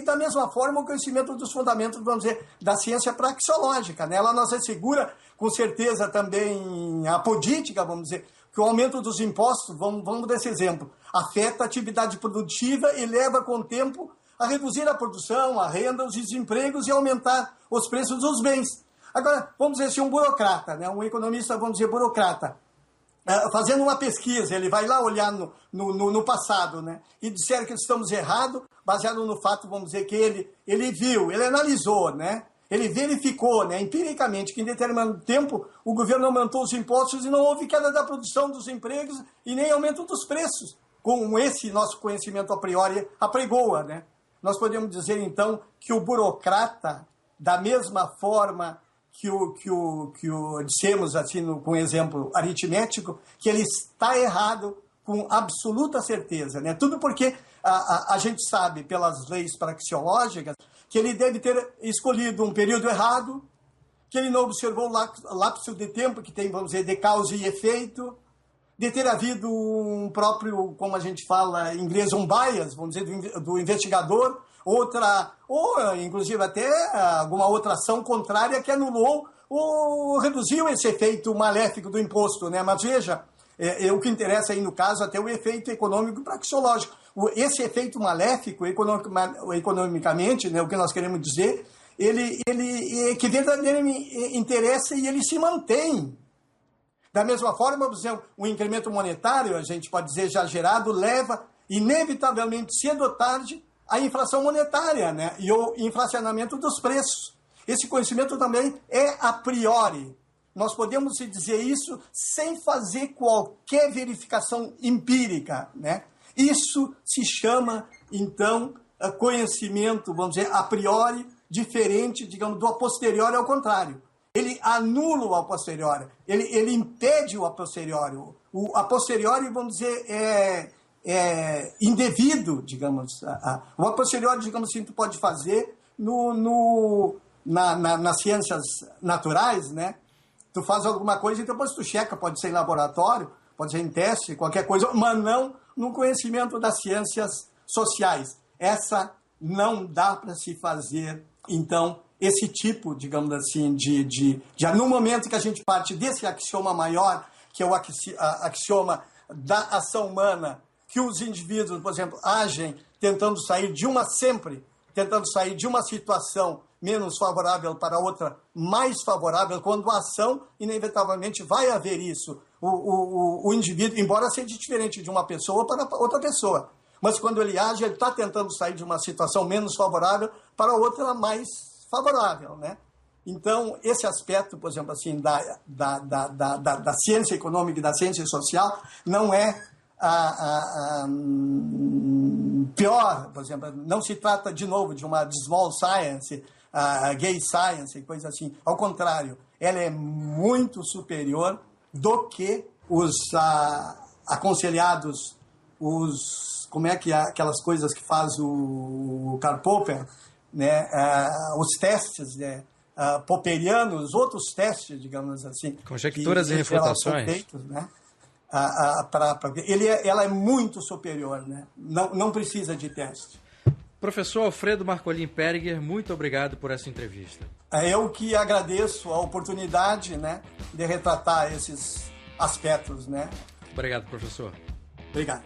S3: Da mesma forma, o conhecimento dos fundamentos, vamos dizer, da ciência praxeológica, né? Ela nos assegura, com certeza, também a apodítica, vamos dizer, que o aumento dos impostos, vamos dar esse exemplo, afeta a atividade produtiva e leva, com o tempo, a reduzir a produção, a renda, os desempregos e aumentar os preços dos bens. Agora, vamos dizer, se um burocrata, né, um economista, vamos dizer, burocrata, fazendo uma pesquisa, ele vai lá olhar no passado, né, e disser que estamos errados, baseado no fato, vamos dizer, que ele viu, ele analisou, né, ele verificou, né, empiricamente, que em determinado tempo o governo aumentou os impostos e não houve queda da produção, dos empregos e nem aumento dos preços, com esse nosso conhecimento a priori apregoa, né. Nós podemos dizer, então, que o burocrata, da mesma forma que dissemos assim, com exemplo aritmético, que ele está errado com absoluta certeza, né? Tudo porque a gente sabe, pelas leis praxeológicas, que ele deve ter escolhido um período errado, que ele não observou o lapso de tempo que tem, vamos dizer, de causa e efeito, de ter havido um próprio, como a gente fala em inglês, um bias, vamos dizer, do investigador, ou inclusive até alguma outra ação contrária que anulou ou reduziu esse efeito maléfico do imposto, né? Mas veja, o que interessa aí no caso até o efeito econômico e praxeológico. Esse efeito maléfico, economicamente, né, o que nós queremos dizer, ele que verdadeiramente interessa e ele se mantém, Da mesma forma, por exemplo, o incremento monetário, a gente pode dizer exagerado, leva inevitavelmente, cedo ou tarde, à inflação monetária, né? E o inflacionamento dos preços. Esse conhecimento também é a priori. Nós podemos dizer isso sem fazer qualquer verificação empírica, né? Isso se chama, então, conhecimento, vamos dizer, a priori, diferente, digamos, do a posteriori ao contrário. Ele anula o a posteriori, ele impede o a posteriori. O a posteriori, vamos dizer, é indevido, digamos. O a posteriori, digamos assim, tu pode fazer nas ciências naturais, né? Tu faz alguma coisa e depois tu checa, pode ser em laboratório, pode ser em teste, qualquer coisa, mas não no conhecimento das ciências sociais. Essa não dá para se fazer, então, esse tipo, digamos assim, no momento que a gente parte desse axioma maior, que é o axioma da ação humana, que os indivíduos, por exemplo, agem tentando sair de uma situação menos favorável para outra mais favorável, quando a ação, inevitavelmente, vai haver isso. O indivíduo, embora seja diferente de uma pessoa para outra pessoa, mas quando ele age, ele está tentando sair de uma situação menos favorável para outra mais favorável, né? Então, esse aspecto, por exemplo, assim, da ciência econômica e da ciência social não é pior, por exemplo, não se trata, de novo, de uma small science, gay science, coisa assim. Ao contrário, ela é muito superior do que os aconselhados, como é que é aquelas coisas que faz o Karl Popper, né? Os testes, né? Popperianos, outros testes, digamos assim.
S4: Conjecturas e refutações.
S3: Feitos, né? Ela é muito superior, né? Não precisa de teste.
S4: Professor Alfredo Marcolin Perger, muito obrigado por essa entrevista.
S3: Eu que agradeço a oportunidade, né, de retratar esses aspectos, né?
S4: Obrigado, professor.
S3: Obrigado.